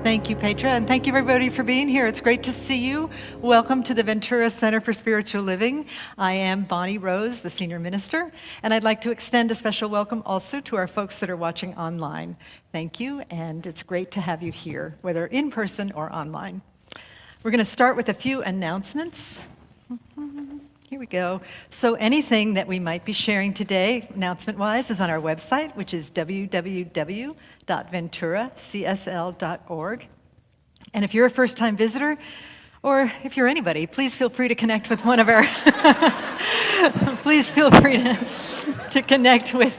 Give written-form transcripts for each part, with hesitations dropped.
Thank you, Petra, and thank you everybody for being here. It's great to see you. Welcome to the Ventura Center for Spiritual Living. I am Bonnie Rose, the Senior Minister, and I'd like to extend a special welcome also to our folks that are watching online. Thank you, and it's great to have you here, whether in person or online. We're going to start with a few announcements. Here we go. So anything that we might be sharing today, announcement-wise, is on our website, which is www.venturacsl.org. And if you're a first-time visitor, or if you're anybody, please feel free to connect with one of our please feel free to connect with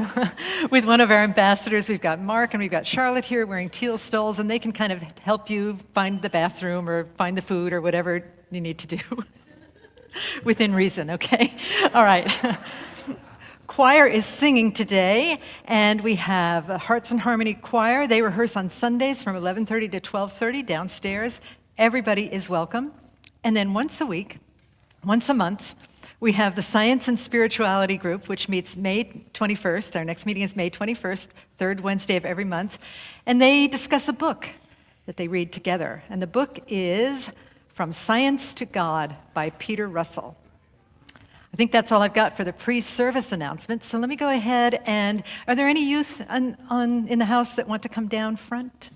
one of our ambassadors. We've got Mark and we've got Charlotte here wearing teal stoles, and they can kind of help you find the bathroom or find the food or whatever you need to do. Within reason, okay? All right. Choir is singing today, and we have Hearts and Harmony Choir. They rehearse on Sundays from 11:30 to 12:30 downstairs. Everybody is welcome. And then once a month, we have the Science and Spirituality Group, which meets May 21st. Our next meeting is May 21st, third Wednesday of every month. And they discuss a book that they read together. And the book is From Science to God by Peter Russell. I think that's all I've got for the pre-service announcements. So let me go ahead and, are there any youth in the house that want to come down front?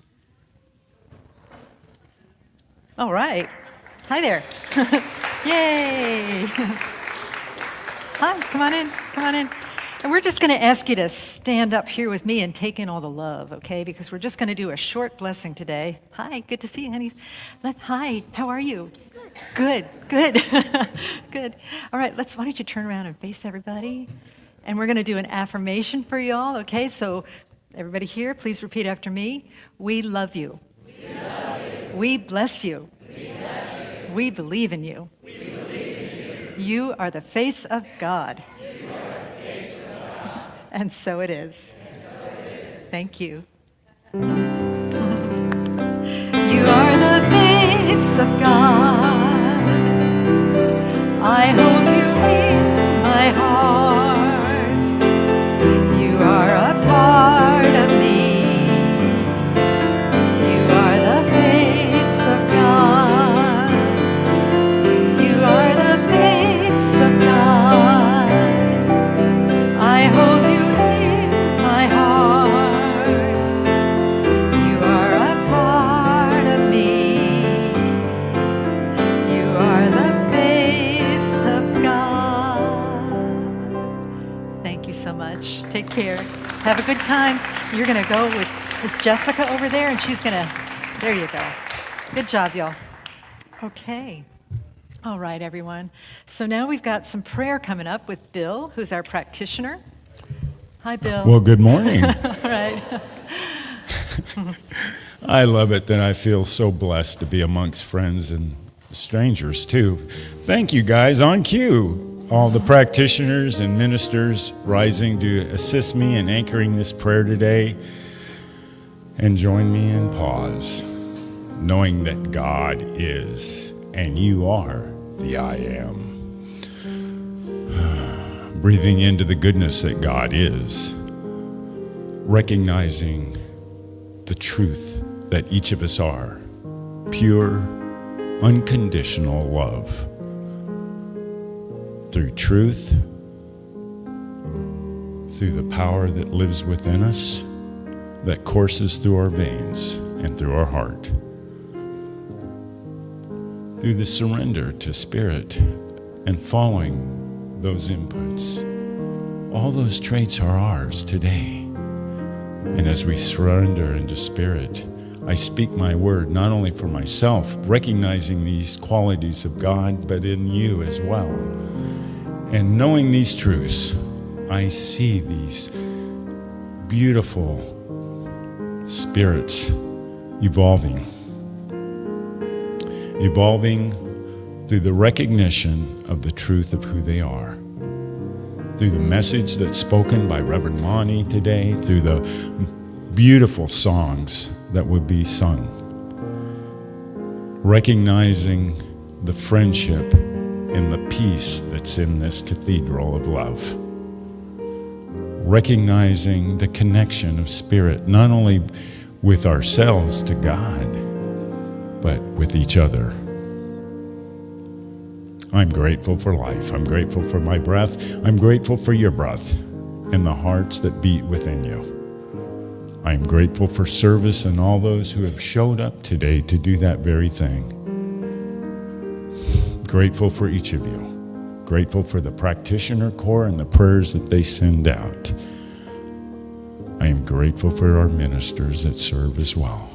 All right. Hi there. Yay. Hi, come on in. And we're just going to ask you to stand up here with me and take in all the love, okay? Because we're just going to do a short blessing today. Hi, good to see you, honey. Hi, how are you? Good. Good. All right, why don't you turn around and face everybody? And we're going to do an affirmation for you all, okay? So everybody here, please repeat after me. We love you. We love you. We bless you. We bless you. We believe in you. We believe in you. You are the face of God. And so it is. Thank you. You are the face of God. I hold you in my heart. You are a part of me. You are the face of God. You are the face of God. I hold you in my heart. You are a part of me. You are the face of God. Thank you so much. Take care. Have a good time. You're going to go with Miss Jessica over there, and she's going to, there you go. Good job, y'all. Okay. All right, everyone. So now we've got some prayer coming up with Bill, who's our practitioner. Hi, Bill. Well, good morning. All right. I love it that I feel so blessed to be amongst friends and strangers, too. Thank you, guys. On cue. All the practitioners and ministers rising to assist me in anchoring this prayer today. And join me in pause, knowing that God is, and you are, the I am. Breathing into the goodness that God is, recognizing the truth that each of us are, pure, unconditional love. Through truth, through the power that lives within us, that courses through our veins and through our heart. Through the surrender to Spirit and following those inputs. All those traits are ours today. And as we surrender into Spirit, I speak my word not only for myself, recognizing these qualities of God, but in you as well. And knowing these truths, I see these beautiful spirits evolving through the recognition of the truth of who they are. Through the message that's spoken by Reverend Monty today, through the beautiful songs that would be sung. Recognizing the friendship and the peace that's in this cathedral of love. Recognizing the connection of Spirit, not only with ourselves to God, but with each other. I'm grateful for life. I'm grateful for my breath. I'm grateful for your breath and the hearts that beat within you. I'm grateful for service and all those who have showed up today to do that very thing. Grateful for each of you. Grateful for the practitioner corps and the prayers that they send out. I am grateful for our ministers that serve as well.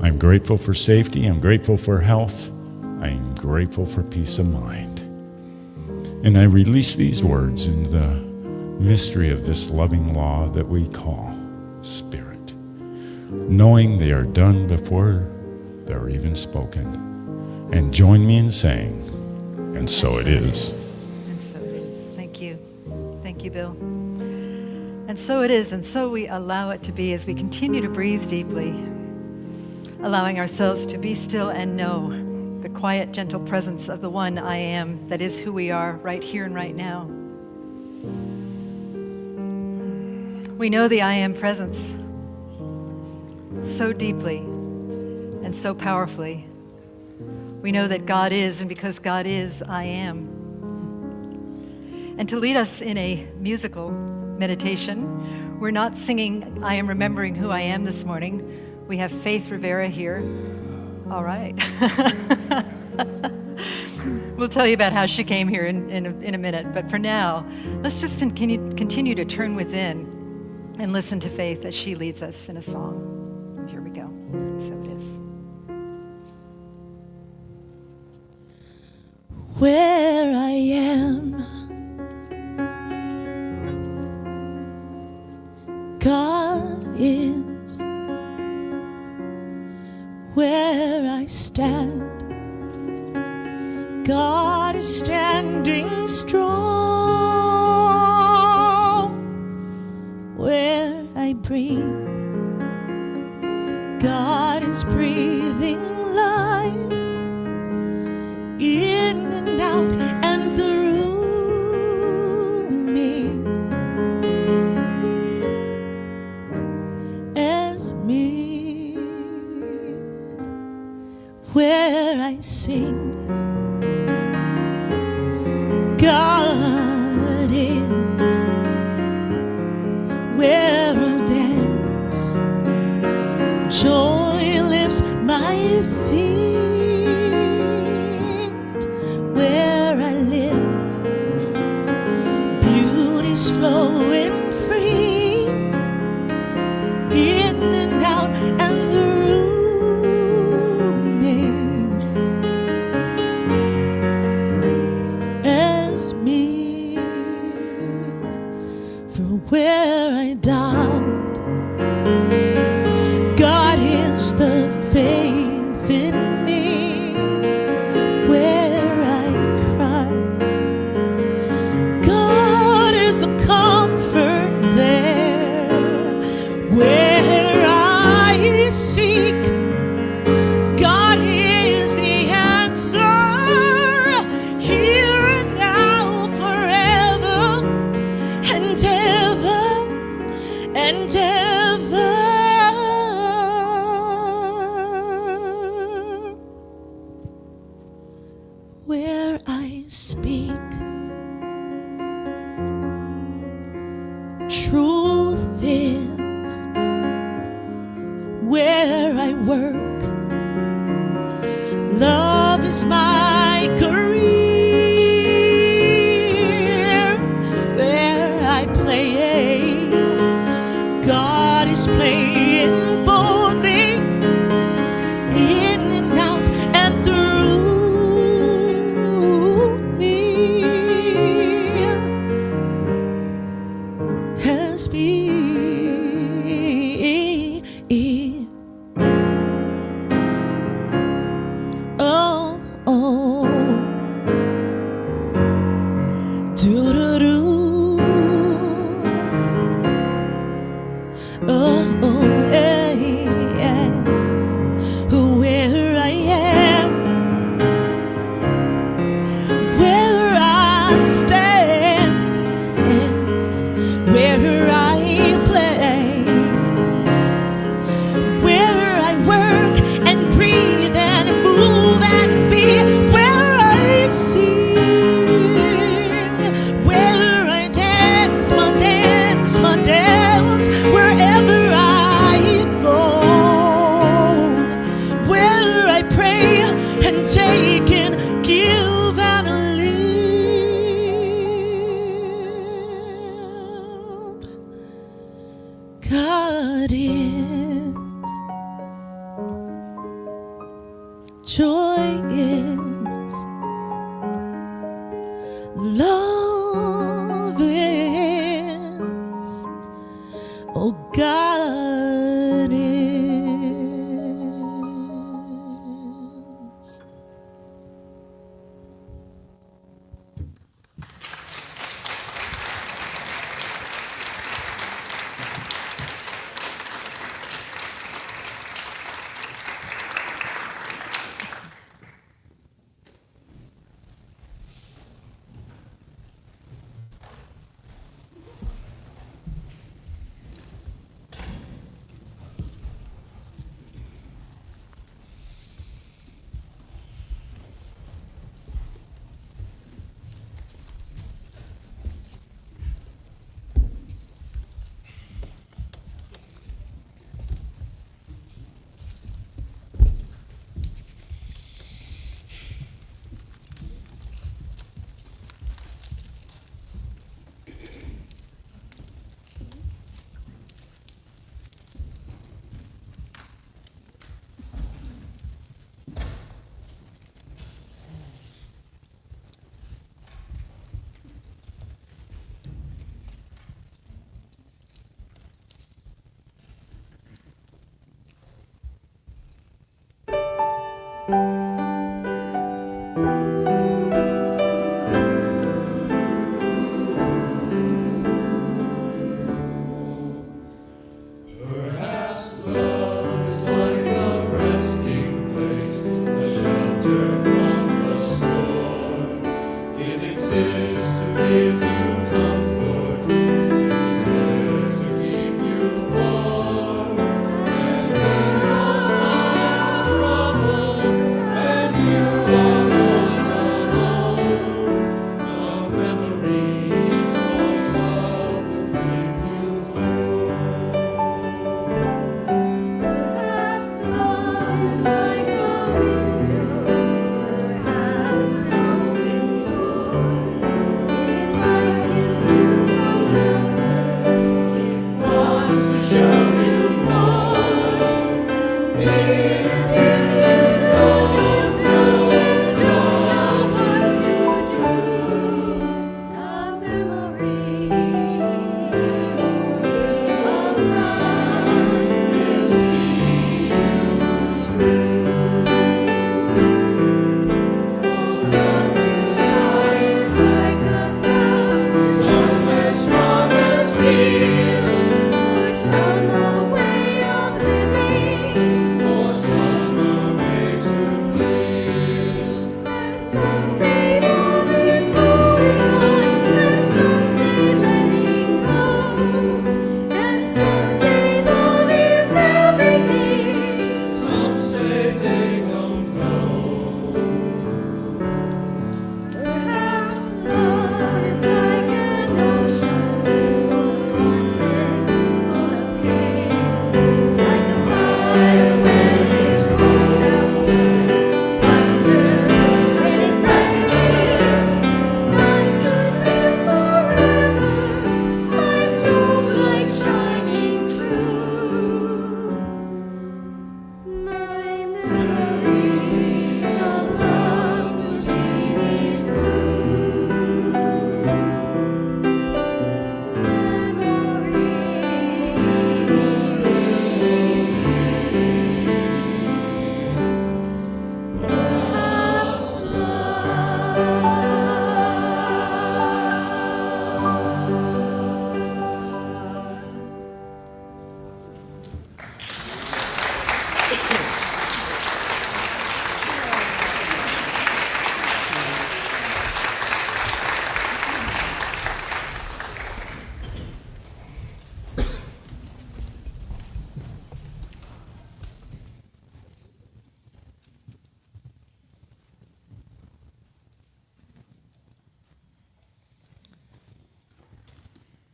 I'm grateful for safety. I'm grateful for health. I am grateful for peace of mind. And I release these words in the mystery of this loving law that we call Spirit, knowing they are done before they're even spoken. And join me in saying, and so it is. And so it is. Thank you. Thank you, Bill. And so it is, and so we allow it to be as we continue to breathe deeply, allowing ourselves to be still and know the quiet, gentle presence of the one I am that is who we are right here and right now. We know the I am presence so deeply and so powerfully. We know that God is, and because God is, I am. And to lead us in a musical meditation, we're not singing I Am Remembering Who I Am this morning. We have Faith Rivera here. All right. We'll tell you about how she came here in a minute. But for now, let's just continue to turn within and listen to Faith as she leads us in a song. Here we go. So it is. Where I am, God is. Where I stand, God is standing strong. Where I breathe, God is breathing life in and out and through me, as me. Where I sing, God is. Where I dance, joy lifts my feet. Where I live, beauty's flowing free, in and out and through me, as me. For where I doubt, God is the faith in me. Where I cry, God is the comfort there. Where I seek, God is the answer, here and now, forever and ever and ever. Where I speak, truth is. Where I work, love is my career. Where I play, God is playing boldly, in and out and through me, as me. Oh, oh, do-do-do. Oh, oh, yeah, yeah. Where I am, where I stand, and where I play, where I work, love is, oh God is.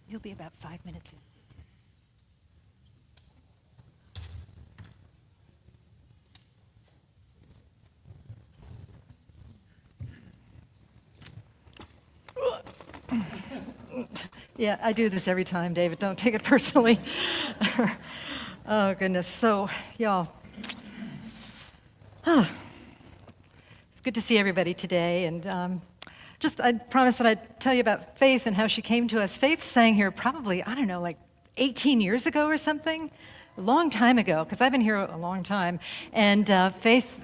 You'll be about 5 minutes in. Yeah, I do this every time, David. Don't take it personally. Oh, goodness. So, y'all, it's good to see everybody today. And Just, I promised that I'd tell you about Faith and how she came to us. Faith sang here probably, I don't know, like 18 years ago or something. A long time ago, because I've been here a long time. And Faith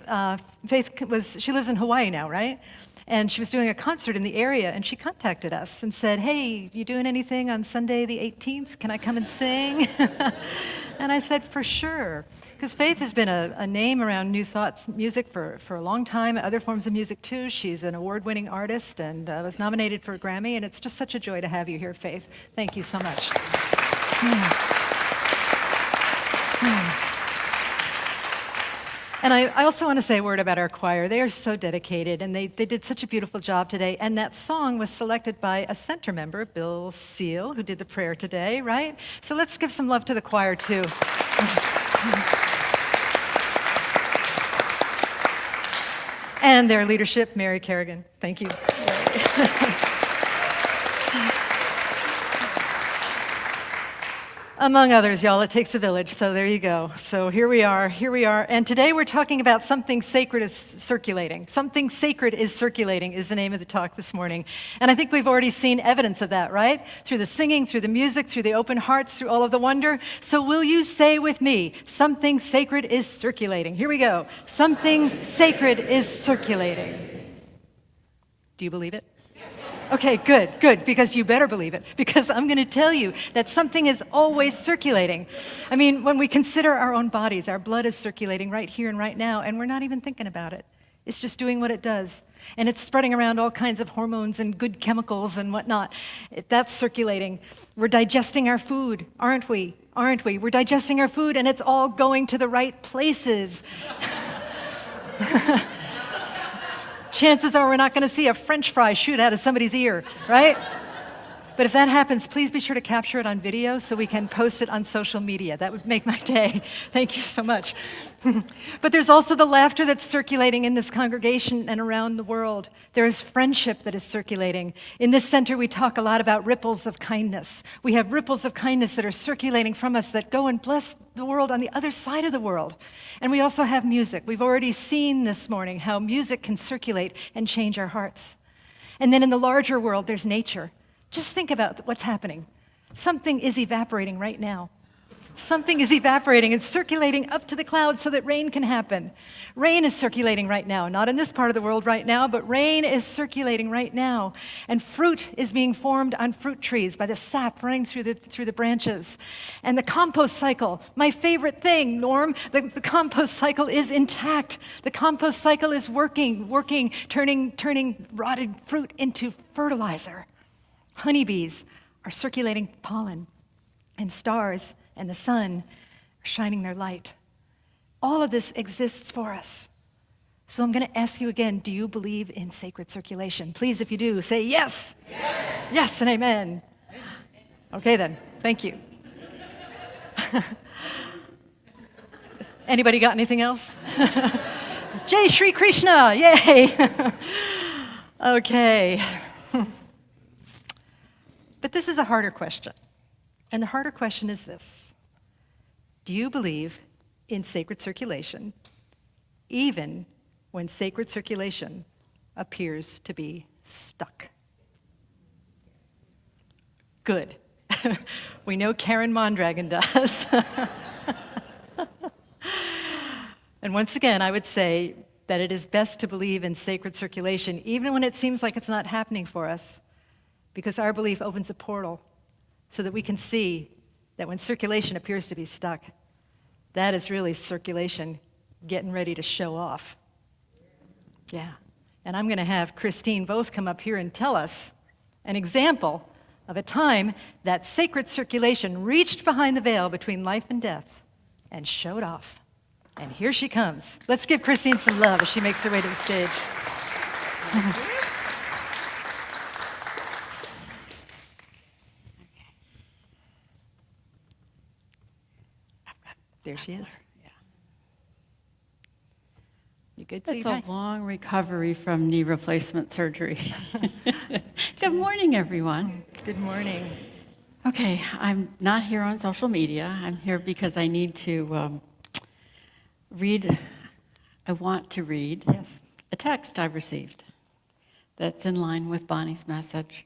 she lives in Hawaii now, right? And she was doing a concert in the area, and she contacted us and said, hey, you doing anything on Sunday the 18th? Can I come and sing? And I said, for sure. Because Faith has been a name around New Thoughts music for a long time, other forms of music too. She's an award-winning artist and was nominated for a Grammy, and it's just such a joy to have you here, Faith. Thank you so much. And I also want to say a word about our choir. They are so dedicated, and they did such a beautiful job today. And that song was selected by a center member, Vcsl, who did the prayer today, right? So let's give some love to the choir, too. And their leadership, Mary Kerrigan. Thank you. Among others, y'all, it takes a village, so there you go. So here we are. And today we're talking about something sacred is circulating. Something sacred is circulating is the name of the talk this morning. And I think we've already seen evidence of that, right? Through the singing, through the music, through the open hearts, through all of the wonder. So will you say with me, something sacred is circulating? Here we go. Something sacred is circulating. Do you believe it? Okay, good, because you better believe it, because I'm going to tell you that something is always circulating. I mean, when we consider our own bodies, our blood is circulating right here and right now, and we're not even thinking about it. It's just doing what it does. And it's spreading around all kinds of hormones and good chemicals and whatnot. That's circulating. We're digesting our food, aren't we? We're digesting our food, and it's all going to the right places. Chances are we're not going to see a French fry shoot out of somebody's ear, right? But if that happens, please be sure to capture it on video so we can post it on social media. That would make my day. Thank you so much. But there's also the laughter that's circulating in this congregation and around the world. There is friendship that is circulating. In this center, we talk a lot about ripples of kindness. We have ripples of kindness that are circulating from us that go and bless the world on the other side of the world. And we also have music. We've already seen this morning how music can circulate and change our hearts. And then in the larger world, there's nature. Just think about what's happening. Something is evaporating right now. Something is evaporating and circulating up to the clouds so that rain can happen. Rain is circulating right now, not in this part of the world right now, but rain is circulating right now. And fruit is being formed on fruit trees by the sap running through the branches. And the compost cycle, my favorite thing, Norm, the compost cycle is intact. The compost cycle is working, turning rotted fruit into fertilizer. Honeybees are circulating pollen, and stars and the sun are shining their light. All of this exists for us. So I'm going to ask you again, do you believe in sacred circulation? Please, if you do, say yes. Yes, yes and amen. Okay then, thank you. Anybody got anything else? Jai Shri Krishna, yay. Okay. But this is a harder question. And the harder question is this. Do you believe in sacred circulation, even when sacred circulation appears to be stuck? Good. We know Karen Mondragon does. And once again, I would say that it is best to believe in sacred circulation, even when it seems like it's not happening for us, because our belief opens a portal so that we can see that when circulation appears to be stuck, that is really circulation getting ready to show off. Yeah. And I'm going to have Christine both come up here and tell us an example of a time that sacred circulation reached behind the veil between life and death and showed off. And here she comes. Let's give Christine some love as she makes her way to the stage. There she is. Yeah. You good? It's a long recovery from knee replacement surgery. Good morning, everyone. Good morning. Okay, I'm not here on social media. I'm here because I need to read. I want to read Yes. a text I've received that's in line with Bonnie's message.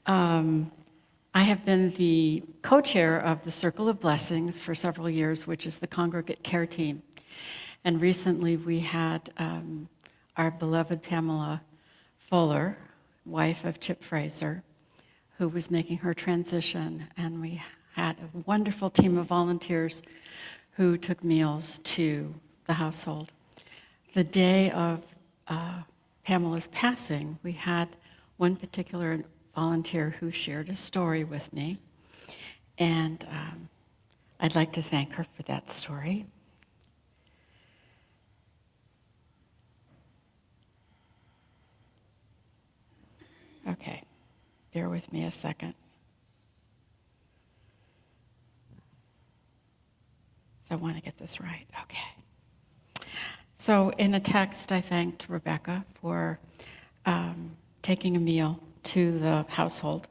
I have been the co-chair of the Circle of Blessings for several years, which is the congregate care team. And recently we had our beloved Pamela Fuller, wife of Chip Fraser, who was making her transition. And we had a wonderful team of volunteers who took meals to the household. The day of Pamela's passing, we had one particular volunteer who shared a story with me, and I'd like to thank her for that story. Okay, bear with me a second. So I want to get this right. Okay. So in a text, I thanked Rebecca for taking a meal to the household.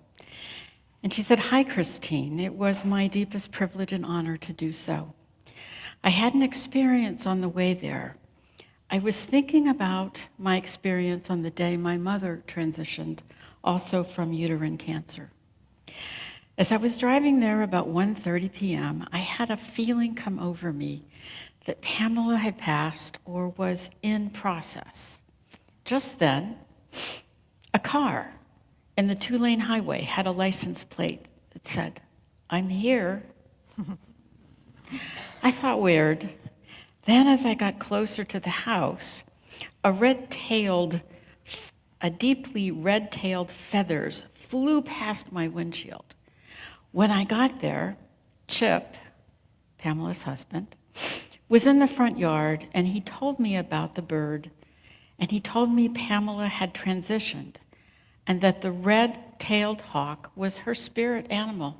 And she said, "Hi, Christine. It was my deepest privilege and honor to do so. I had an experience on the way there. I was thinking about my experience on the day my mother transitioned, also from uterine cancer. As I was driving there about 1:30 p.m., I had a feeling come over me that Pamela had passed or was in process. Just then, a car in the 2-lane highway had a license plate that said, 'I'm here.' I thought weird. Then as I got closer to the house, a deeply red-tailed feathers flew past my windshield. When I got there, Chip, Pamela's husband, was in the front yard, and he told me about the bird, and he told me Pamela had transitioned, and that the red-tailed hawk was her spirit animal.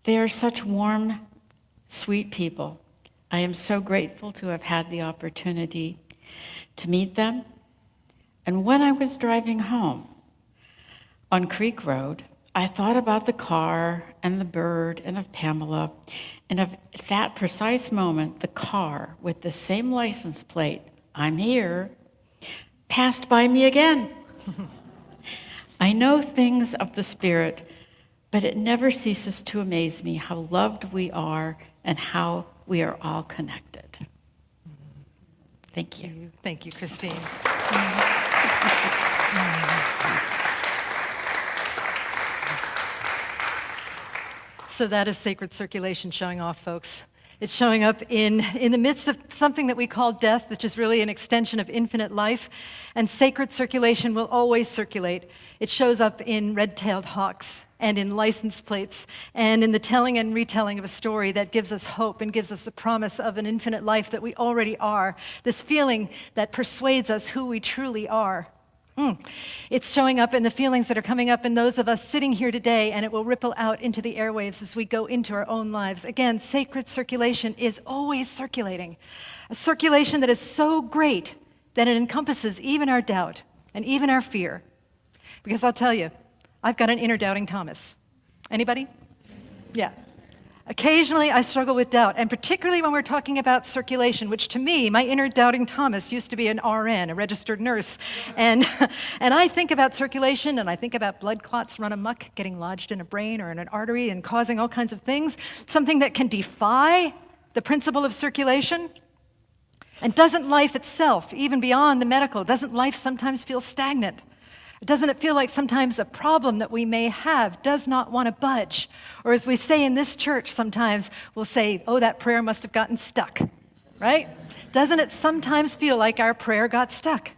They are such warm, sweet people. I am so grateful to have had the opportunity to meet them. And when I was driving home on Creek Road, I thought about the car and the bird and of Pamela, and at that precise moment, the car with the same license plate, 'I'm here,' passed by me again. I know things of the Spirit, but it never ceases to amaze me how loved we are and how we are all connected." Thank you. Thank you, Christine. So that is sacred circulation showing off, folks. It's showing up in the midst of something that we call death, which is really an extension of infinite life. And sacred circulation will always circulate. It shows up in red-tailed hawks and in license plates and in the telling and retelling of a story that gives us hope and gives us the promise of an infinite life that we already are, this feeling that persuades us who we truly are. It's showing up in the feelings that are coming up in those of us sitting here today, and it will ripple out into the airwaves as we go into our own lives. Again, sacred circulation is always circulating, a circulation that is so great that it encompasses even our doubt and even our fear. Because I'll tell you, I've got an inner doubting Thomas. Anybody? Yeah. Occasionally, I struggle with doubt, and particularly when we're talking about circulation, which to me, my inner doubting Thomas used to be an RN, a registered nurse. And I think about circulation, and I think about blood clots run amok, getting lodged in a brain or in an artery and causing all kinds of things, something that can defy the principle of circulation. And doesn't life itself, even beyond the medical, doesn't life sometimes feel stagnant? Doesn't it feel like sometimes a problem that we may have does not want to budge? Or as we say in this church sometimes, we'll say, "Oh, that prayer must have gotten stuck," right? Doesn't it sometimes feel like our prayer got stuck?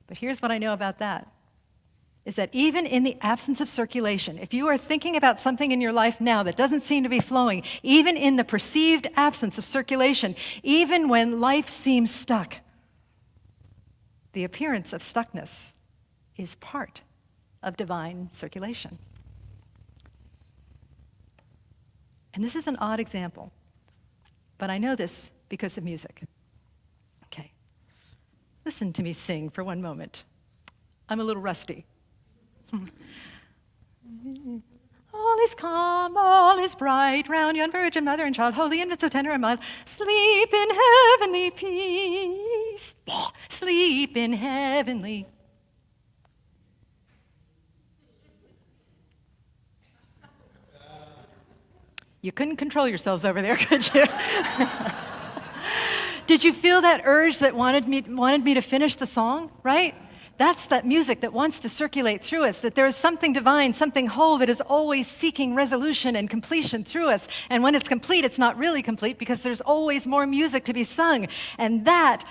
But here's what I know about that, is that even in the absence of circulation, if you are thinking about something in your life now that doesn't seem to be flowing, even in the perceived absence of circulation, even when life seems stuck, the appearance of stuckness is part of divine circulation. And this is an odd example, but I know this because of music. Okay, listen to me sing for one moment. I'm a little rusty. Oh, All is calm, all is bright, round yon virgin mother and child, holy infant so tender and mild. Sleep in heavenly peace. Sleep in heavenly. You couldn't control yourselves over there, could you? Did you feel that urge that wanted me to finish the song, right? That's that music that wants to circulate through us, that there is something divine, something whole that is always seeking resolution and completion through us. And when it's complete, it's not really complete because there's always more music to be sung. And that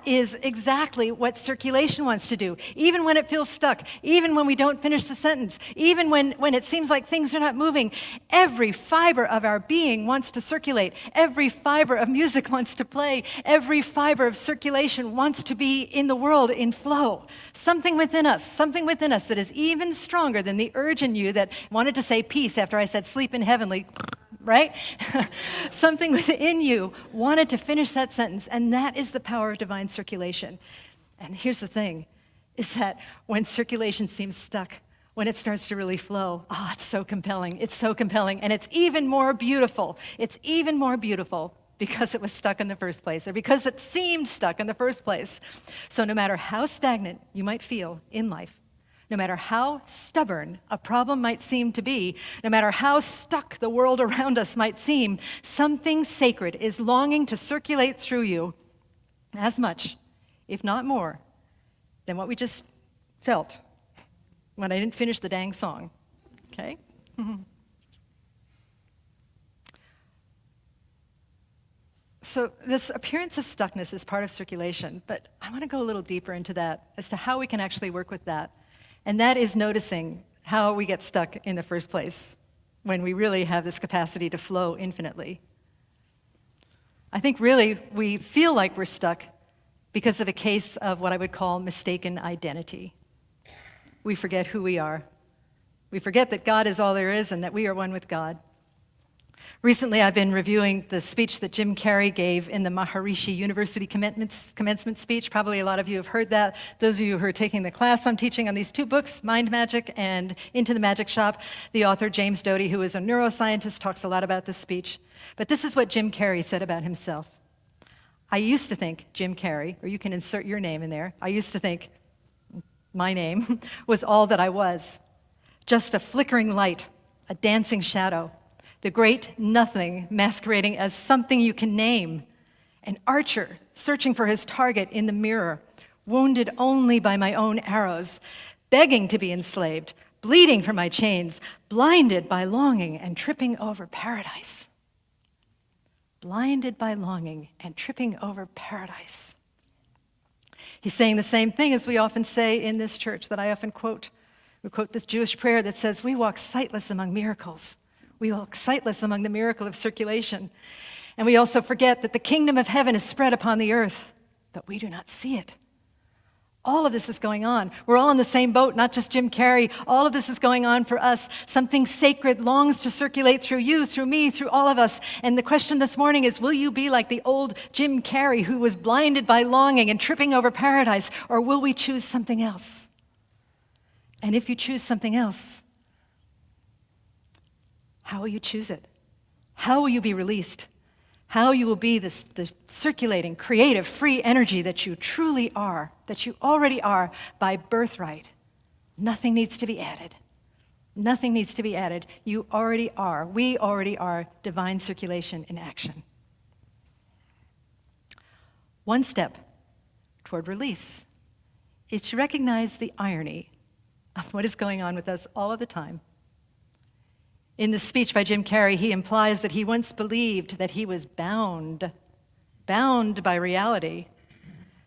is exactly what circulation wants to do. Even when it feels stuck, even when we don't finish the sentence, even when it seems like things are not moving, every fiber of our being wants to circulate. Every fiber of music wants to play. Every fiber of circulation wants to be in the world in flow. Something within us that is even stronger than the urge in you that wanted to say peace after I said sleep in heavenly, right? Something within you wanted to finish that sentence, and that is the power of divine circulation. And here's the thing, is that when circulation seems stuck, when it starts to really flow, it's so compelling, and it's even more beautiful. It's even more beautiful because it was stuck in the first place, or because it seemed stuck in the first place. So no matter how stagnant you might feel in life, no matter how stubborn a problem might seem to be, no matter how stuck the world around us might seem, something sacred is longing to circulate through you as much, if not more, than what we just felt when I didn't finish the dang song, okay? So this appearance of stuckness is part of circulation, but I want to go a little deeper into that as to how we can actually work with that. And that is noticing how we get stuck in the first place when we really have this capacity to flow infinitely. I think really we feel like we're stuck because of a case of what I would call mistaken identity. We forget who we are. We forget that God is all there is and that we are one with God. Recently, I've been reviewing the speech that Jim Carrey gave in the Maharishi University commencement speech. Probably a lot of you have heard that. Those of you who are taking the class I'm teaching on these two books, Mind Magic and Into the Magic Shop, the author James Doty, who is a neuroscientist, talks a lot about this speech. But this is what Jim Carrey said about himself. I used to think Jim Carrey, or you can insert your name in there, I used to think my name was all that I was. Just a flickering light, a dancing shadow, the great nothing masquerading as something you can name, an archer searching for his target in the mirror, wounded only by my own arrows, begging to be enslaved, bleeding for my chains, blinded by longing and tripping over paradise. Blinded by longing and tripping over paradise. He's saying the same thing as we often say in this church that I often quote. We quote this Jewish prayer that says, "We walk sightless among miracles. We walk sightless among the miracle of circulation." And we also forget that the kingdom of heaven is spread upon the earth, but we do not see it. All of this is going on. We're all in the same boat, not just Jim Carrey. All of this is going on for us. Something sacred longs to circulate through you, through me, through all of us. And the question this morning is, will you be like the old Jim Carrey who was blinded by longing and tripping over paradise, or will we choose something else? And if you choose something else, how will you choose it? How will you be released? How you will be the circulating, creative, free energy that you truly are, that you already are by birthright. Nothing needs to be added. Nothing needs to be added. You already are. We already are divine circulation in action. One step toward release is to recognize the irony of what is going on with us all of the time. In this speech by Jim Carrey, he implies that he once believed that he was bound by reality.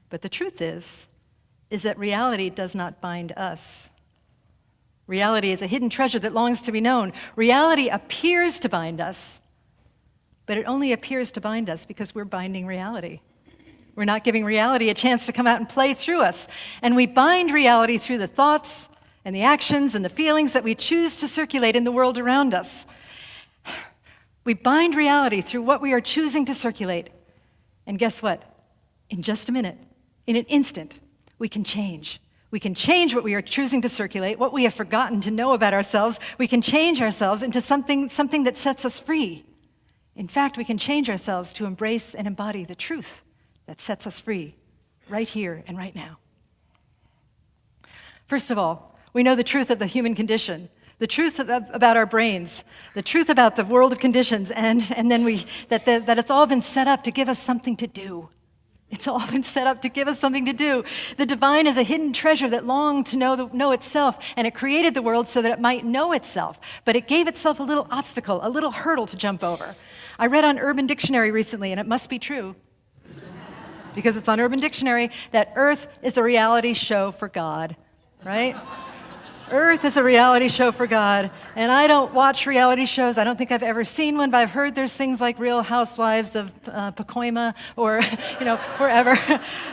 But the truth is that reality does not bind us. Reality is a hidden treasure that longs to be known. Reality appears to bind us, but it only appears to bind us because we're binding reality. We're not giving reality a chance to come out and play through us. And we bind reality through the thoughts and the actions and the feelings that we choose to circulate in the world around us. We bind reality through what we are choosing to circulate. And guess what? In just a minute, in an instant, we can change. We can change what we are choosing to circulate, what we have forgotten to know about ourselves. We can change ourselves into something that sets us free. In fact, we can change ourselves to embrace and embody the truth that sets us free right here and right now. First of all, we know the truth of the human condition, the truth about our brains, the truth about the world of conditions, and then that it's all been set up to give us something to do. It's all been set up to give us something to do. The divine is a hidden treasure that longed to know itself, and it created the world so that it might know itself. But it gave itself a little obstacle, a little hurdle to jump over. I read on Urban Dictionary recently, and it must be true, because it's on Urban Dictionary, that Earth is a reality show for God, right? Earth is a reality show for God, and I don't watch reality shows. I don't think I've ever seen one, but I've heard there's things like Real Housewives of Pacoima, or wherever,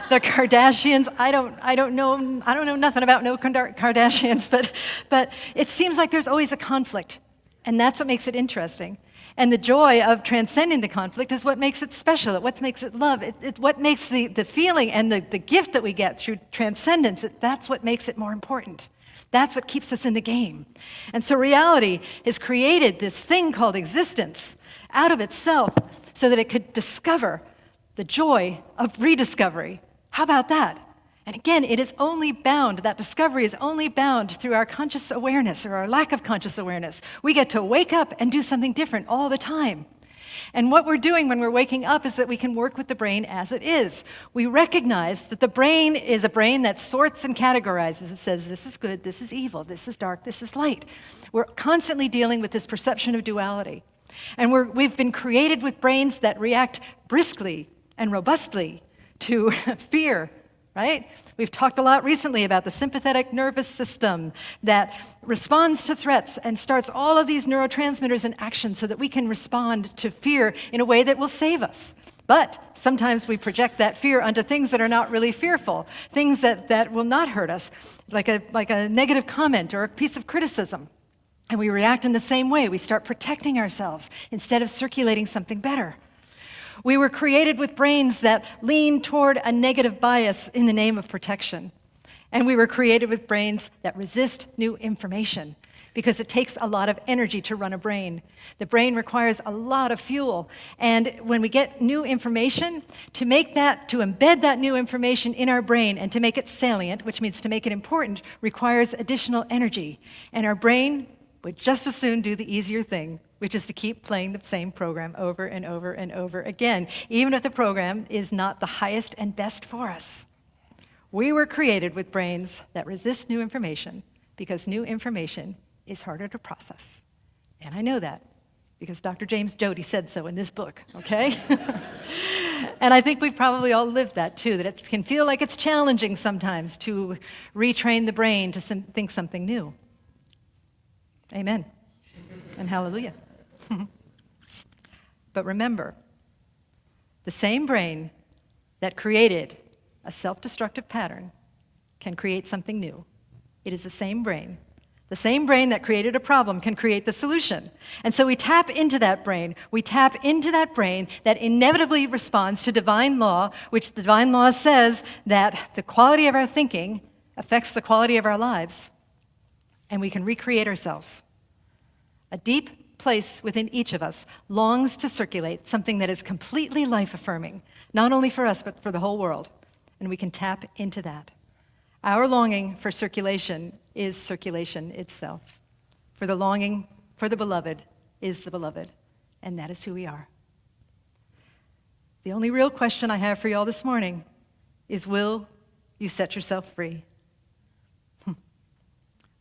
the Kardashians. I don't know nothing about no Kardashians, but it seems like there's always a conflict, and that's what makes it interesting. And the joy of transcending the conflict is what makes it special. It's what makes it love. It's what makes the feeling and the gift that we get through transcendence. That's what makes it more important. That's what keeps us in the game. And so reality has created this thing called existence out of itself so that it could discover the joy of rediscovery. How about that? And again, it is only bound, that discovery is only bound through our conscious awareness or our lack of conscious awareness. We get to wake up and do something different all the time. And what we're doing when we're waking up is that we can work with the brain as it is. We recognize that the brain is a brain that sorts and categorizes. It says, this is good, this is evil, this is dark, this is light. We're constantly dealing with this perception of duality. And we've been created with brains that react briskly and robustly to fear, right? We've talked a lot recently about the sympathetic nervous system that responds to threats and starts all of these neurotransmitters in action so that we can respond to fear in a way that will save us. But sometimes we project that fear onto things that are not really fearful, things that will not hurt us, like a negative comment or a piece of criticism. And we react in the same way. We start protecting ourselves instead of circulating something better. We were created with brains that lean toward a negative bias in the name of protection. And we were created with brains that resist new information because it takes a lot of energy to run a brain. The brain requires a lot of fuel. And when we get new information, to embed that new information in our brain and to make it salient, which means to make it important, requires additional energy. And our brain would just as soon do the easier thing, which is to keep playing the same program over and over and over again, even if the program is not the highest and best for us. We were created with brains that resist new information because new information is harder to process. And I know that because Dr. James Doty said so in this book, okay? And I think we've probably all lived that too, that it can feel like it's challenging sometimes to retrain the brain to think something new. Amen. And hallelujah. But remember, the same brain that created a self-destructive pattern can create something new. It is the same brain. The same brain that created a problem can create the solution. And so we tap into that brain. We tap into that brain that inevitably responds to divine law, which the divine law says that the quality of our thinking affects the quality of our lives. And we can recreate ourselves. A deep place within each of us longs to circulate something that is completely life-affirming, not only for us, but for the whole world. And we can tap into that. Our longing for circulation is circulation itself. For the longing for the beloved is the beloved, and that is who we are. The only real question I have for you all this morning is, will you set yourself free?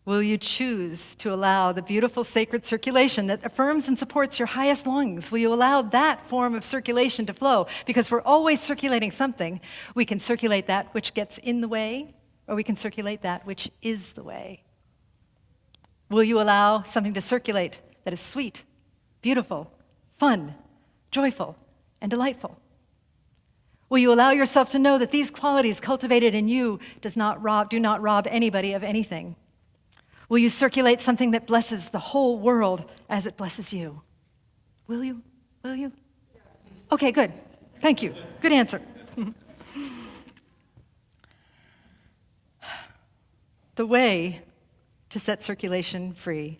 Will you choose to allow the beautiful sacred circulation that affirms and supports your highest longings? Will you allow that form of circulation to flow? Because we're always circulating something. We can circulate that which gets in the way, or we can circulate that which is the way. Will you allow something to circulate that is sweet, beautiful, fun, joyful, and delightful? Will you allow yourself to know that these qualities cultivated in you do not rob anybody of anything? Will you circulate something that blesses the whole world as it blesses you? Will you? Will you? Yes. Okay, good. Thank you. Good answer. The way to set circulation free,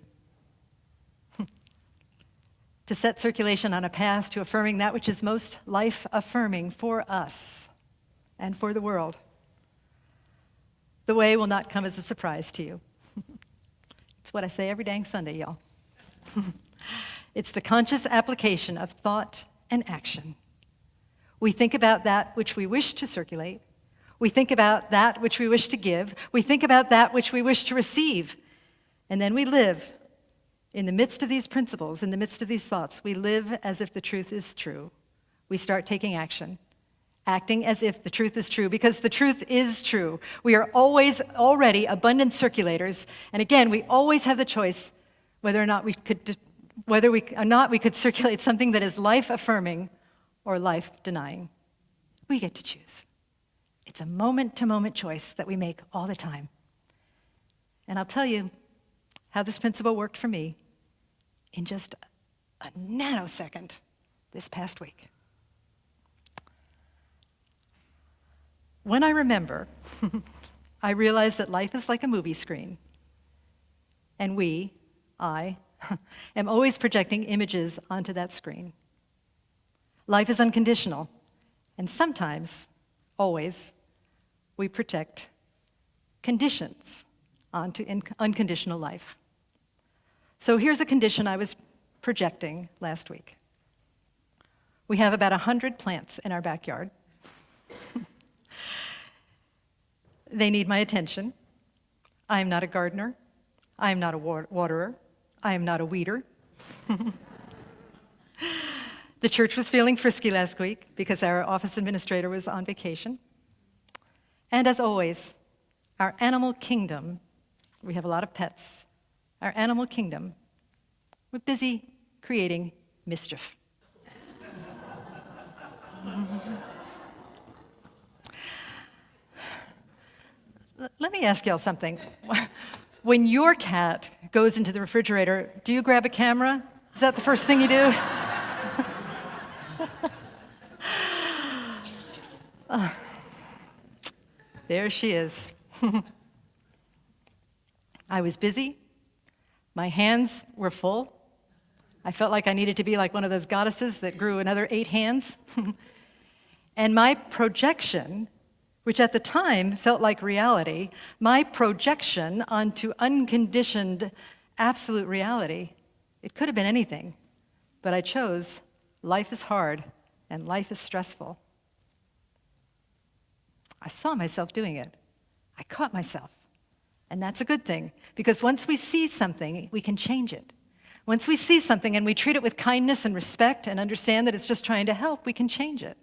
to set circulation on a path to affirming that which is most life-affirming for us and for the world. The way will not come as a surprise to you. It's what I say every dang Sunday, y'all. It's the conscious application of thought and action. We think about that which we wish to circulate. We think about that which we wish to give. We think about that which we wish to receive. And then we live in the midst of these principles, in the midst of these thoughts. We live as if the truth is true. We start taking action, acting as if the truth is true, because the truth is true. We are always already abundant circulators. And again, we always have the choice whether or not we could circulate something that is life-affirming or life-denying. We get to choose. It's a moment-to-moment choice that we make all the time. And I'll tell you how this principle worked for me in just a nanosecond this past week. When I remember, I realize that life is like a movie screen. And I, am always projecting images onto that screen. Life is unconditional. And sometimes, always, we project conditions onto unconditional life. So here's a condition I was projecting last week. We have about 100 plants in our backyard. They need my attention. I am not a gardener. I am not a waterer. I am not a weeder. The church was feeling frisky last week because our office administrator was on vacation. And as always, our animal kingdom, we have a lot of pets, our animal kingdom, we're busy creating mischief. Let me ask y'all something. When your cat goes into the refrigerator, do you grab a camera? Is that the first thing you do? There she is. I was busy. My hands were full. I felt like I needed to be like one of those goddesses that grew another 8 hands. And my projection, which at the time felt like reality, my projection onto unconditioned absolute reality, it could have been anything, but I chose life is hard and life is stressful. I saw myself doing it. I caught myself. And that's a good thing, because once we see something, we can change it. Once we see something and we treat it with kindness and respect and understand that it's just trying to help, we can change it.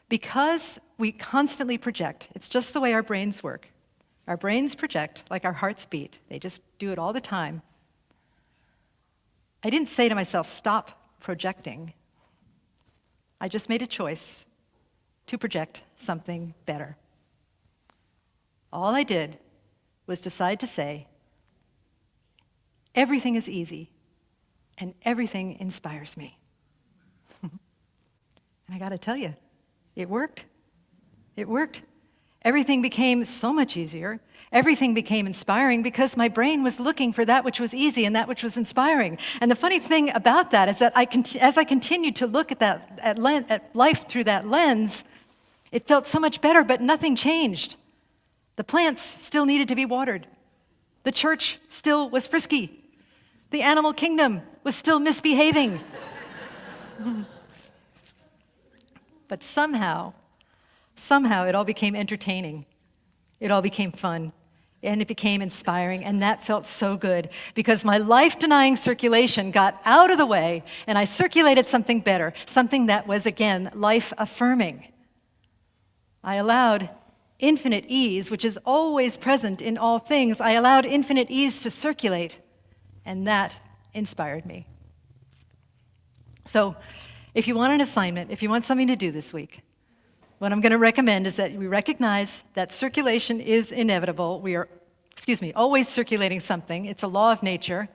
Because we constantly project, it's just the way our brains work. Our brains project like our hearts beat. They just do it all the time. I didn't say to myself, stop projecting. I just made a choice to project something better. All I did was decide to say, everything is easy and everything inspires me. And I got to tell you, it worked. It worked. Everything became so much easier. Everything became inspiring because my brain was looking for that which was easy and that which was inspiring. And the funny thing about that is that as I continued to look at life through that lens, it felt so much better, but nothing changed. The plants still needed to be watered. The church still was frisky. The animal kingdom was still misbehaving. But somehow it all became entertaining. It all became fun. And it became inspiring, and that felt so good because my life-denying circulation got out of the way, and I circulated something better, something that was, again, life-affirming. I allowed infinite ease, which is always present in all things, I allowed infinite ease to circulate, and that inspired me. So, if you want an assignment, if you want something to do this week, what I'm going to recommend is that we recognize that circulation is inevitable. We are, always circulating something. It's a law of nature.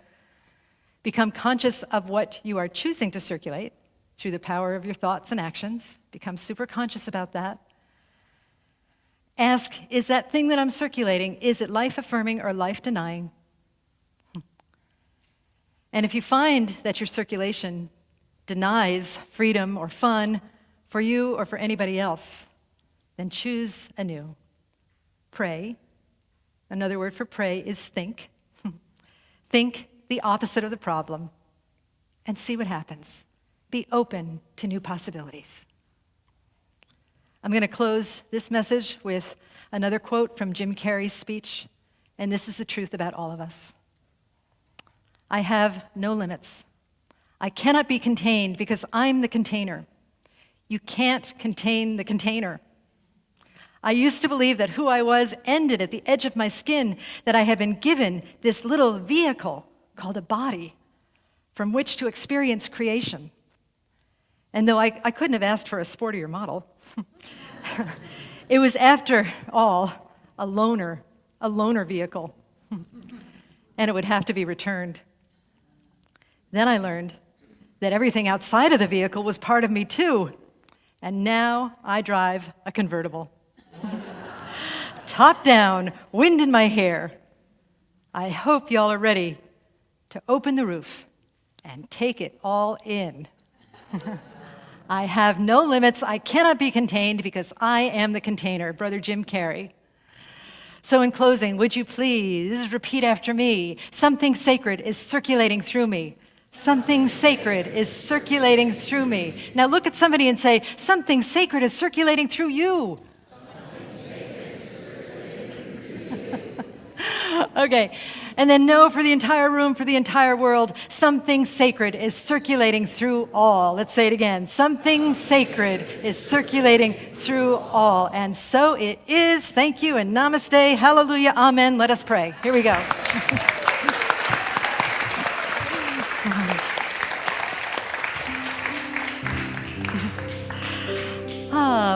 Become conscious of what you are choosing to circulate through the power of your thoughts and actions. Become super conscious about that. Ask, is that thing that I'm circulating, is it life-affirming or life-denying? And if you find that your circulation denies freedom or fun for you or for anybody else, then choose anew. Pray. Another word for pray is think. Think the opposite of the problem and see what happens. Be open to new possibilities. I'm going to close this message with another quote from Jim Carrey's speech, and this is the truth about all of us. I have no limits. I cannot be contained because I'm the container. You can't contain the container. I used to believe that who I was ended at the edge of my skin, that I had been given this little vehicle called a body from which to experience creation. And though I couldn't have asked for a sportier model, it was after all a loner vehicle, and it would have to be returned. Then I learned that everything outside of the vehicle was part of me too, and now I drive a convertible. Top down, wind in my hair. I hope y'all are ready to open the roof and take it all in. I have no limits. I cannot be contained because I am the container. Brother Jim Carrey. So in closing, would you please repeat after me? Something sacred is circulating through me. Something sacred is circulating through me. Now look at somebody and say, something sacred is circulating through you. Okay, and then know for the entire room, for the entire world, something sacred is circulating through all. Let's say it again. Something sacred is circulating through all. And so it is. Thank you and namaste. Hallelujah. Amen. Let us pray. Here we go.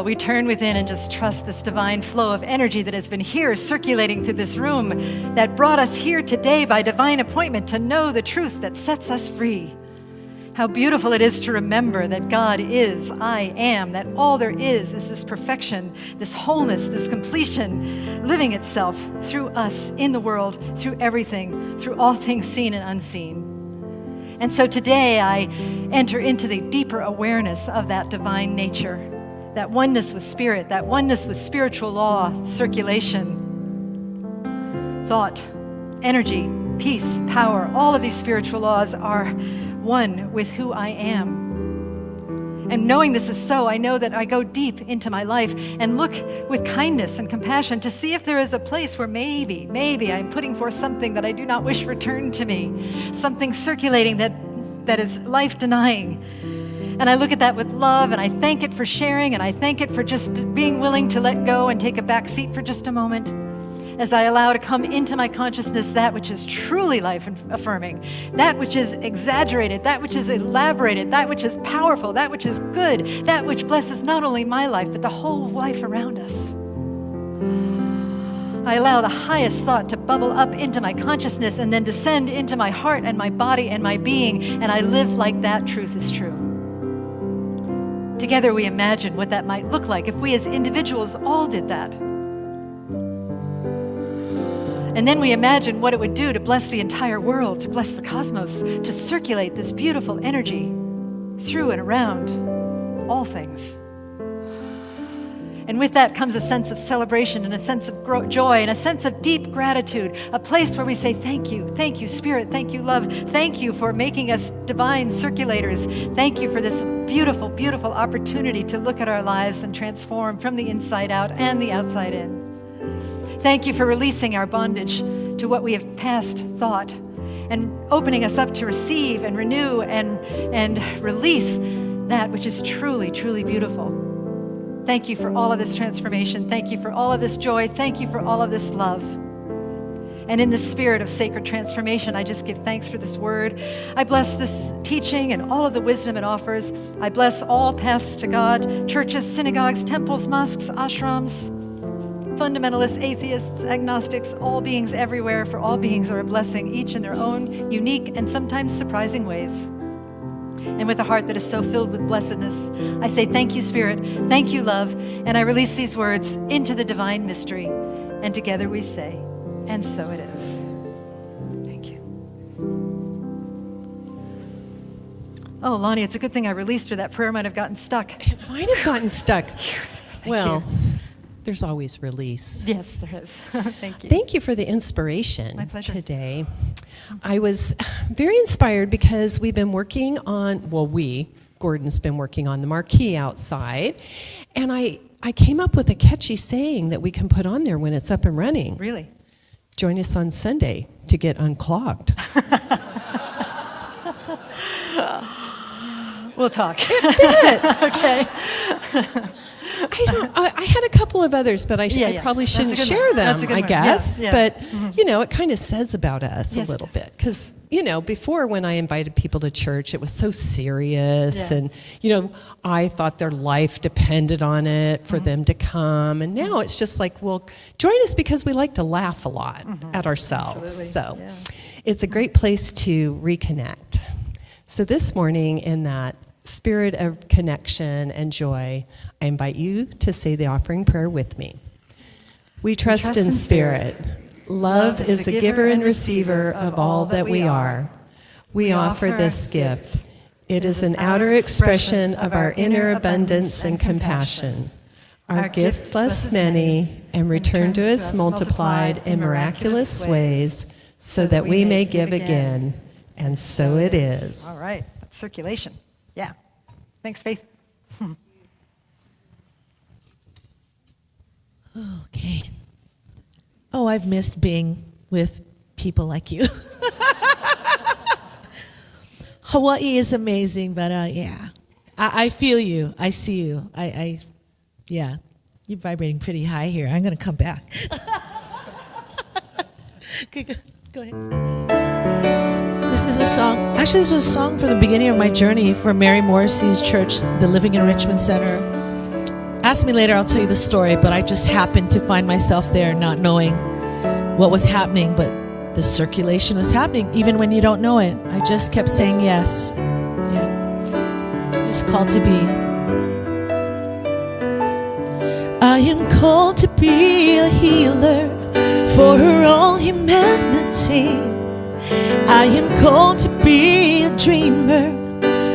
We turn within and just trust this divine flow of energy that has been here circulating through this room, that brought us here today by divine appointment to know the truth that sets us free. How beautiful it is to remember that God is, I am, that all there is this perfection, this wholeness, this completion, living itself through us, in the world, through everything, through all things seen and unseen. And so today I enter into the deeper awareness of that divine nature, that oneness with spirit, that oneness with spiritual law, circulation, thought, energy, peace, power. All of these spiritual laws are one with who I am. And knowing this is so, I know that I go deep into my life and look with kindness and compassion to see if there is a place where maybe I'm putting forth something that I do not wish returned to me, something circulating that is life-denying. And I look at that with love, and I thank it for sharing, and I thank it for just being willing to let go and take a back seat for just a moment as I allow to come into my consciousness that which is truly life-affirming, that which is exaggerated, that which is elaborated, that which is powerful, that which is good, that which blesses not only my life, but the whole life around us. I allow the highest thought to bubble up into my consciousness and then descend into my heart and my body and my being, and I live like that truth is true. Together we imagine what that might look like if we as individuals all did that. And then we imagine what it would do to bless the entire world, to bless the cosmos, to circulate this beautiful energy through and around all things. And with that comes a sense of celebration and a sense of joy and a sense of deep gratitude, a place where we say, thank you, Spirit, thank you, love, thank you for making us divine circulators. Thank you for this beautiful, beautiful opportunity to look at our lives and transform from the inside out and the outside in. Thank you for releasing our bondage to what we have past thought and opening us up to receive and renew and release that which is truly, truly beautiful. Thank you for all of this transformation. Thank you for all of this joy. Thank you for all of this love. And in the spirit of sacred transformation, I just give thanks for this word. I bless this teaching and all of the wisdom it offers. I bless all paths to God, churches, synagogues, temples, mosques, ashrams, fundamentalists, atheists, agnostics, all beings everywhere, for all beings are a blessing, each in their own unique and sometimes surprising ways. And with a heart that is so filled with blessedness, I say thank you, Spirit, thank you, love, and I release these words into the divine mystery. And together we say, and so it is. Thank you. Oh, Lonnie, it's a good thing I released her. That prayer might have gotten stuck. It might have gotten stuck. Well, you. there's always release. Yes, there is. Thank you. Thank you for the inspiration My pleasure. today. I was very inspired because we've been working on, Gordon's been working on the marquee outside, and I came up with a catchy saying that we can put on there when it's up and running. Really? Join us on Sunday to get unclogged. We'll talk. It Okay. I had a couple of others, but I probably That's a shouldn't good share one. them, That's a good I one. guess. Yeah. But, Mm-hmm. it kind of says about us Yes, a it little does. bit. Because, before when I invited people to church, it was so serious. Yeah. And, I thought their life depended on it for them to come. And now it's just like, well, join us because we like to laugh a lot at ourselves. Absolutely. So Yeah. it's a great place to reconnect. So this morning, in that spirit of connection and joy, I invite you to say the offering prayer with me. We trust in spirit. Love is a giver and receiver of all that we are. We offer this gift. It is an outer expression of our inner abundance and compassion. Our gift bless many and return to us multiplied in miraculous ways so that we may give again. And so it is. All right. That's circulation. Yeah. Thanks, Faith. Okay. Oh, I've missed being with people like you. Hawaii is amazing, but yeah. I feel you. I see you. Yeah. You're vibrating pretty high here. I'm going to come back. Okay, go ahead. This is a song. Actually, this was a song from the beginning of my journey for Mary Morrissey's church, the Living Enrichment Center. Ask me later, I'll tell you the story, but I just happened to find myself there not knowing what was happening, but the circulation was happening, even when you don't know it. I just kept saying yes. Yeah. Just called to be. I am called to be a healer for all humanity. I am called to be a dreamer,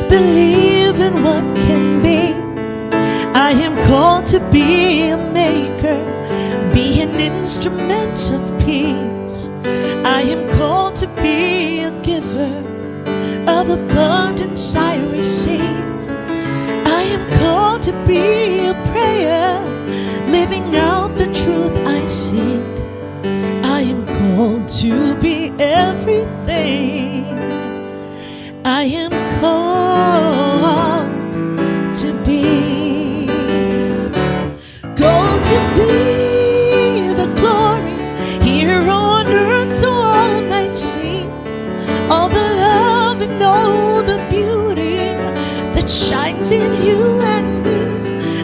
believe in what can be. I am called to be a maker, be an instrument of peace. I am called to be a giver of abundance I receive. I am called to be a prayer, living out the truth I seek. I am called to be everything. I am called to be. Called to be the glory here on earth so all might see all the love and all the beauty that shines in you and me.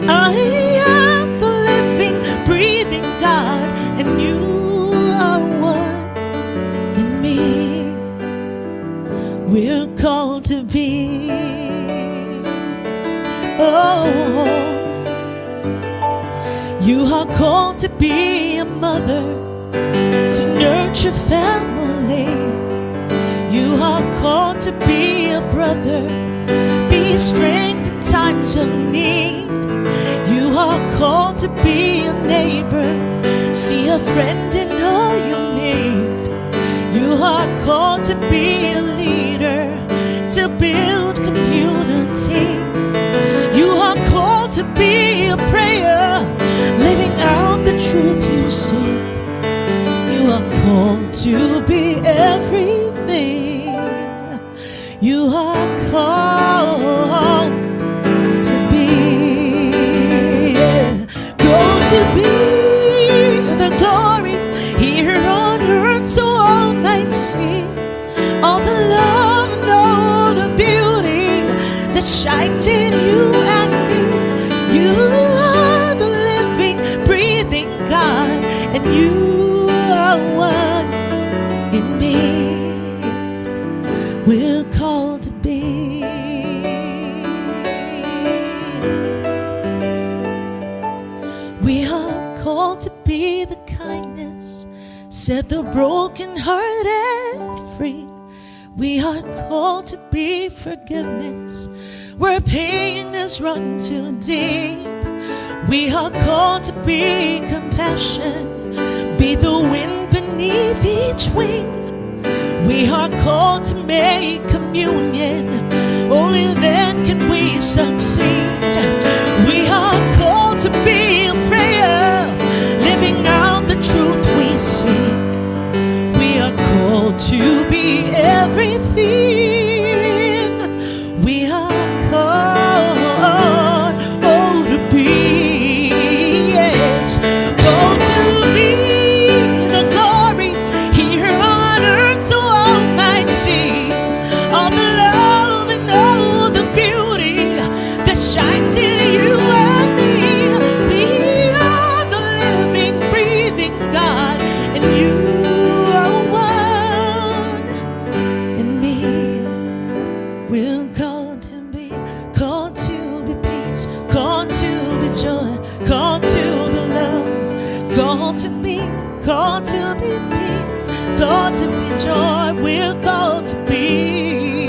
I am the living, breathing God, and you are one in me. We're called to be. Oh, you are called to be a mother, to nurture family. You are called to be a brother, be strength in times of need. You are called to be a neighbor, see a friend in all you need. You are called to be a leader, to build community. You are called to be a prayer, living out the truth you seek. You are called to be everything. You are called to be. Called to be the glory here on earth so all might see all the love and all the beauty that shines in you and me. You are the living, breathing God, and you are one in me. We're called to be. We are called to be the kindness, set the brokenhearted free. We are called to be forgiveness, where pain has run too deep. We are called to be compassion, be the wind beneath each wing. We are called to make communion, only then can we succeed. We are called to be a prayer, living out the truth we seek. We are called to be everything. We are called, oh, to be, yes, called to be the glory here on earth, so all might see all the love and all the beauty that shines in you and me. We are the living, breathing God, and you are one in me. We're called to be peace, called to be joy, called to be love, called to be peace, called to be joy. We're called to be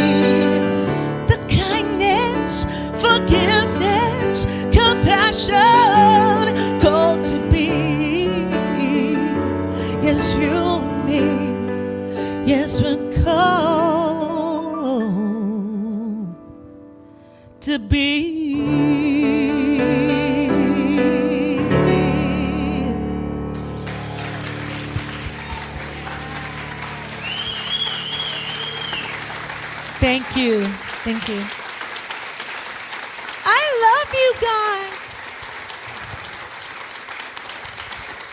the kindness, forgiveness, compassion, called to be, yes, you and me, yes, we're called to be. Thank you. Thank you. I love you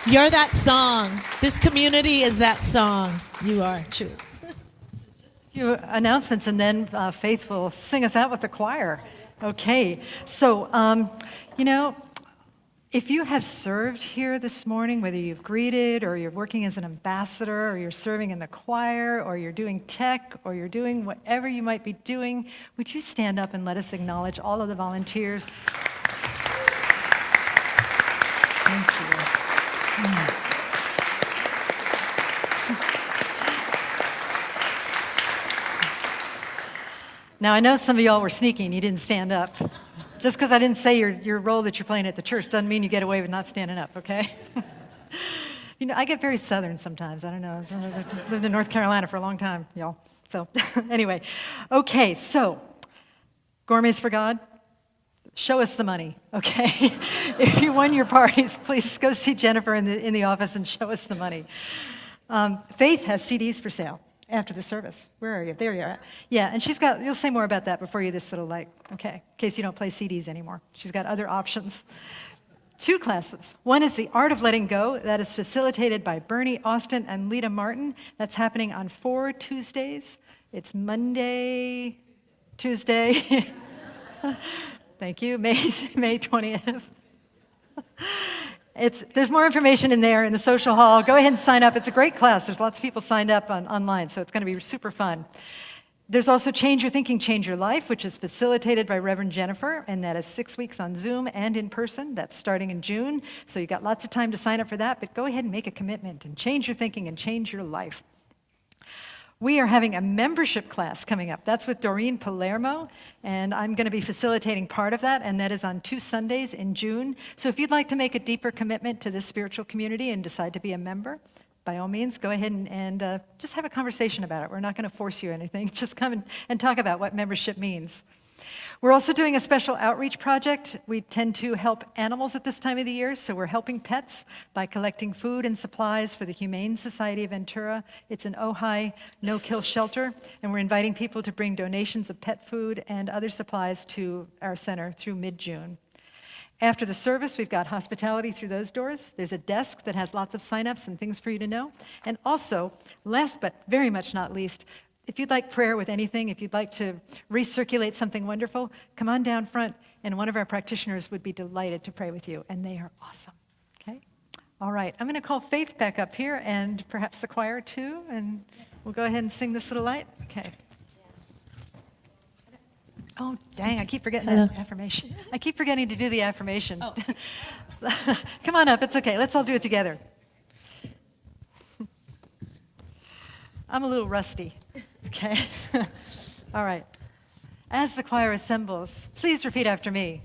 guys. You're that song. This community is that song. You are true. Few announcements, and then Faith will sing us out with the choir. Okay, so, if you have served here this morning, whether you've greeted or you're working as an ambassador or you're serving in the choir or you're doing tech or you're doing whatever you might be doing, would you stand up and let us acknowledge all of the volunteers? Thank you. Now, I know some of y'all were sneaky and you didn't stand up. Just because I didn't say your role that you're playing at the church doesn't mean you get away with not standing up, okay? I get very Southern sometimes. I don't know. I've lived in North Carolina for a long time, y'all. So anyway, okay, so Gourmets for God, show us the money, okay? If you won your parties, please go see Jennifer in the office and show us the money. Faith has CDs for sale after the service. Where are you? There you are. Yeah, and you'll say more about that before you this little light, okay, in case you don't play CDs anymore. She's got other options. 2 classes. One is the Art of Letting Go. That is facilitated by Bernie Austin and Lita Martin. That's happening on 4 Tuesdays. It's Monday, Tuesday. Thank you, May 20th. There's more information in there in the social hall. Go ahead and sign up. It's a great class. There's lots of people signed up online, so it's going to be super fun. There's also Change Your Thinking, Change Your Life, which is facilitated by Reverend Jennifer, and that is 6 weeks on Zoom and in person. That's starting in June, so you've got lots of time to sign up for that, but go ahead and make a commitment and change your thinking and change your life. We are having a membership class coming up. That's with Doreen Palermo, and I'm going to be facilitating part of that, and that is on 2 Sundays in June. So if you'd like to make a deeper commitment to this spiritual community and decide to be a member, by all means, go ahead and just have a conversation about it. We're not going to force you or anything. Just come and talk about what membership means. We're also doing a special outreach project. We tend to help animals at this time of the year, so we're helping pets by collecting food and supplies for the Humane Society of Ventura. It's an Ojai no-kill shelter, and we're inviting people to bring donations of pet food and other supplies to our center through mid-June. After the service, we've got hospitality through those doors. There's a desk that has lots of signups and things for you to know. And also, last but very much not least, if you'd like prayer with anything, if you'd like to recirculate something wonderful, come on down front, and one of our practitioners would be delighted to pray with you, and they are awesome, okay? All right, I'm going to call Faith back up here, and perhaps the choir too, and we'll go ahead and sing this little light. Okay. Oh, dang, I keep forgetting Hello. that affirmation. I keep forgetting to do the affirmation. Come on up, it's okay. Let's all do it together. I'm a little rusty, okay? All right. As the choir assembles, please repeat after me.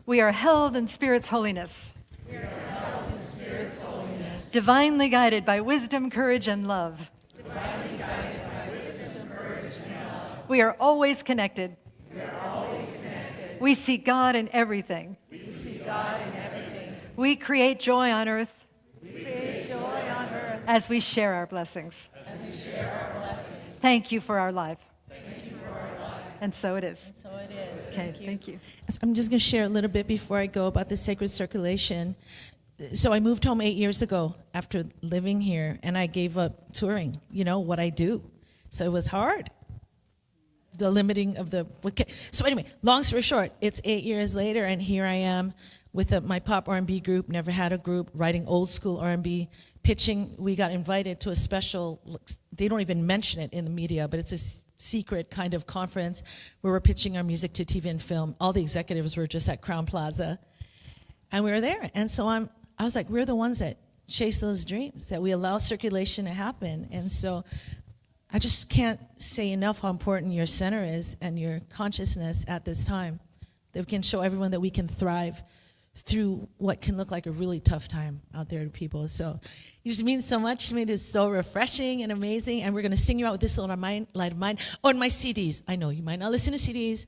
We are held in Spirit's holiness. We are held in Spirit's holiness. Divinely guided by wisdom, courage, and love. Divinely guided by wisdom, courage, and love. We are always connected. We are always connected. We see God in everything. We see God in everything. We create joy on earth. We create joy on earth. As we share our blessings. As we share our blessings. Thank you for our life. Thank you for our life. And so it is. So it is. Okay, thank you. I'm just going to share a little bit before I go about the sacred circulation. So I moved home 8 years ago after living here, and I gave up touring, what I do. So it was hard. The limiting of the... So anyway, long story short, it's 8 years later, and here I am with my pop R&B group, never had a group, writing old school R&B, pitching. We got invited to a special, they don't even mention it in the media, but it's a secret kind of conference where we're pitching our music to TV and film. All the executives were just at Crowne Plaza, and we were there. And so I was like, we're the ones that chase those dreams, that we allow circulation to happen. And so I just can't say enough how important your center is and your consciousness at this time, that we can show everyone that we can thrive through what can look like a really tough time out there to people. So it just means so much to me. This is so refreshing and amazing. And we're going to sing you out with this little light of mine. Oh, and my CDs. I know you might not listen to CDs,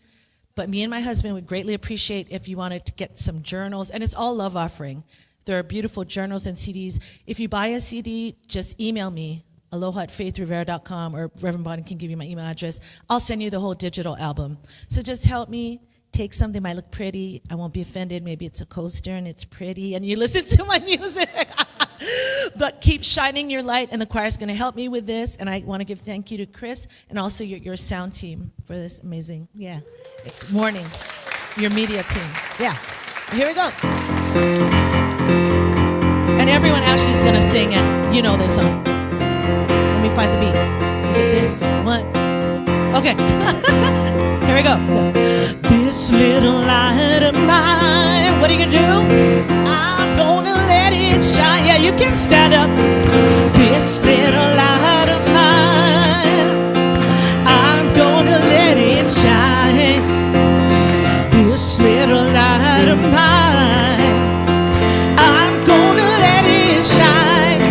but me and my husband would greatly appreciate if you wanted to get some journals. And it's all love offering. There are beautiful journals and CDs. If you buy a CD, just email me, aloha@faithrivera.com, or Reverend Bonnie can give you my email address. I'll send you the whole digital album. So just help me take something that might look pretty. I won't be offended. Maybe it's a coaster and it's pretty and you listen to my music. But keep shining your light, and the choir is going to help me with this. And I want to give thank you to Chris and also your sound team for this amazing, morning, your media team. Yeah, here we go. And everyone actually is going to sing it. You know this song. Let me find the beat. Is it this one? Okay. Here we go. This little light of mine, what are you going to do? I'm going to let it shine. Yeah, you can stand up. This little light of mine, I'm going to let it shine. This little light of mine, I'm going to let it shine.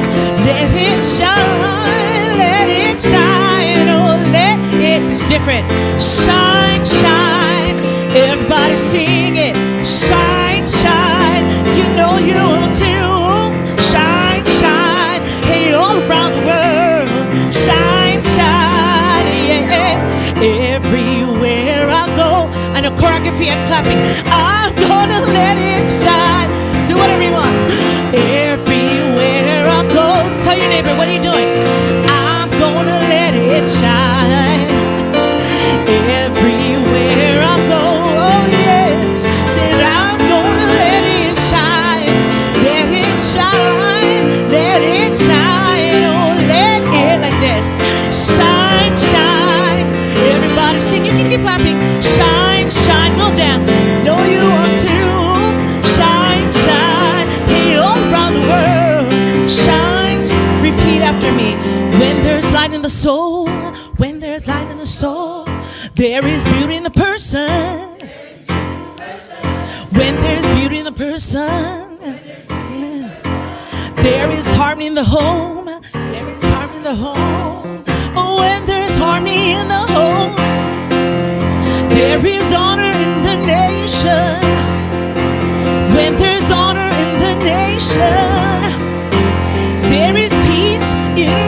Let it shine. Let it shine. Oh, let it. It's different. Shine, shine. Everybody sing it. Shine, shine. You know you want to. Shine, shine. Hey, all around the world. Shine, shine. Yeah. Everywhere I go. I know choreography and clapping. I'm gonna let it shine. Do whatever you want. Everywhere I go. Tell your neighbor, what are you doing? I'm gonna let it shine. Everywhere I go, oh yes, said I'm gonna let it shine, let it shine, let it shine, oh let it like this, shine, shine. Everybody sing, you can keep clapping, shine, shine, we'll dance. Know you want to, shine, shine, hey all around the world, shine. Repeat after me. When there's light in the soul, when there's light in the soul, there is beauty in the person. When there's beauty in the person, there is harmony in the home. There is harmony in the home. Oh, when there's harmony in the home, there is honor in the nation. When there's honor in the nation, there is peace in